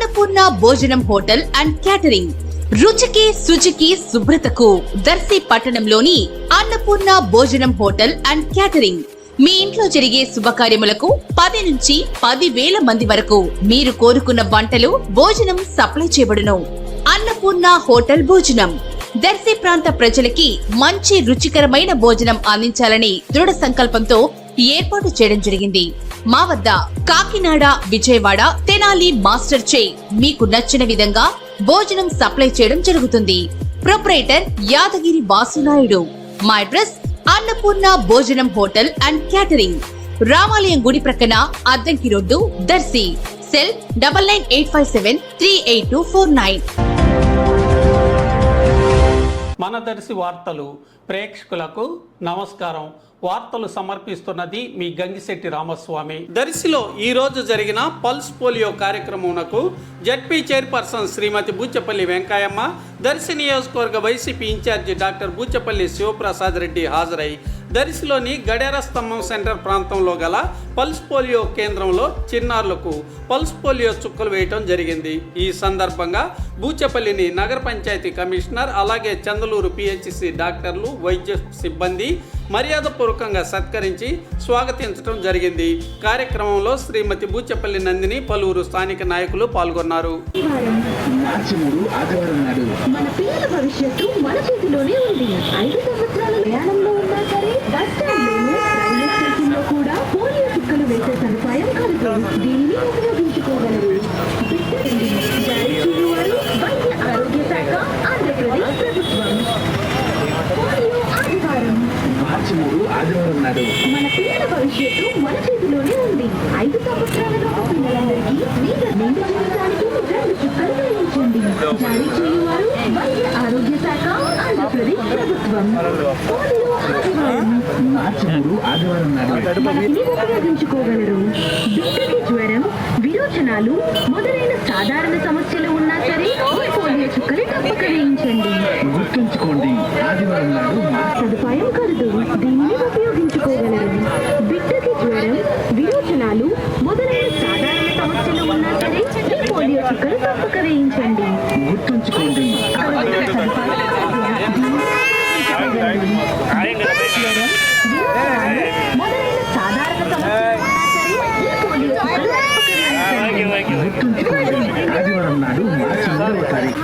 అన్నపూర్ణ భోజనం hotel and catering. రుచికి శుచికి శుభ్రతకు దర్శి పట్టణంలోని అన్నపూర్ణ భోజనం హోటల్ అండ్ క్యాటరింగ్. మీ ఇంట్లో జరిగే శుభకార్యములకు 10 నుంచి 10,000 మంది వరకు మీరు కోరుకున్న వంటలు, భోజనం సప్లై చేయబడును. అన్నపూర్ణ హోటల్ భోజనం దర్శి ప్రాంత ప్రజలకి మంచి రుచికరమైన భోజనం అందించాలని దృఢ సంకల్పంతో ఏర్పాటు చేయడం జరిగింది. మా వద్ద కాకినాడ, విజయవాడ, తెనాలి మాస్టర్ చే మీకు నచ్చిన విధంగా భోజనం సప్లై చేయడం జరుగుతుంది. ప్రొపరేటర్ యాదగిరి వాసునాయుడు. మా అడ్రస్ అన్నపూర్ణ భోజనం హోటల్ అండ్ క్యాటరింగ్, రామాలయం గుడి ప్రక్కన, అద్దంకి రోడ్డు, దర్శి. సెల్ 9985738249. మన దర్శి వార్తలు ప్రేక్షకులకు నమస్కారం. వార్తలు సమర్పిస్తున్నది మీ గంగిశెట్టి రామస్వామి. దర్శిలో ఈ రోజు జరిగిన పల్స్ పోలియో కార్యక్రమంకు జడ్పీ చైర్పర్సన్ శ్రీమతి బూచపల్లి వెంకయ్యమ్మ, దర్శి నియోజకవర్గ YCP incharge doctor Buchapalli Shivaprasad Reddy హాజరై దర్శిలోని గడేర స్తంభం సెంటర్ ప్రాంతంలో గల పల్స్ పోలియో కేంద్రంలో చిన్నారులకు పల్స్ పోలియో చుక్కలు వేయటం జరిగింది. ఈ సందర్భంగా బూచపల్లిని నగర పంచాయతీ కమిషనర్, అలాగే చందలూరు పిహెచ్సి డాక్టర్లు, వైద్య సిబ్బంది మర్యాదపూర్వకంగా సత్కరించి స్వాగతించడం జరిగింది. కార్యక్రమంలో శ్రీమతి బూచపల్లి నందిని, పలువురు స్థానిక నాయకులు పాల్గొన్నారు. మన పిల్లల భవిష్యత్తు మన చేతిలోనే ఉంది. 5 సంవత్సరాల ప్రయాణంలో ఉన్నా సరే బస్ స్టాండ్లోనూ, రైల్వే స్టేషన్లో కూడా పోలియో చుక్కలు వేసే సదుపాయం కలదు. దీనిని ఉపయోగించుకోగలరు. జారీ చేయవారు వైద్య ఆరోగ్య శాఖ, ఆంధ్రప్రదేశ్ ప్రభుత్వం. పోలియో ఆదివారం. మన పిల్లల భవిష్యత్తు మన చేతిలోనే ఉంది. 5 సంవత్సరాలలోపు పిల్లలందరికీ నిండు జీవితానికి 2 చుక్కలు వేయించండి. జారీ చేయవారు వైద్య ఆరోగ్య శాఖ, ఆంధ్రప్రదేశ్ ప్రభుత్వం. పోలియో ఆదివారం. దీనిని ఉపయోగించుకోగలరు. బిడ్డకి జ్వరం, విరోచనాలు మొదలైన సాధారణ సమస్యలు ఉన్నా సరే ఈ పోలియో చుక్కలు తప్పక వేయించండి. గుర్తుంచుకోండి, ఆదివారం నాడు సదుపాయం కలదు. దీనిని ఉపయోగించుకోగలరు. బిడ్డకి జ్వరం, విరోచనాలు మొదలైన సాధారణ సమస్యలు ఉన్నా సరే ఈ పోలియో చుక్కలు తప్పక వేయించండి. గుర్తుంచుకోండి. మొదలైన సాధారణ సమస్యలు ఉన్నా సరే ఈ పోలియో చుక్కలు తప్పక వేయించండి. గుర్తుంచుకోండి, ఆదివారం నాడు మార్చి 3వ తారీఖు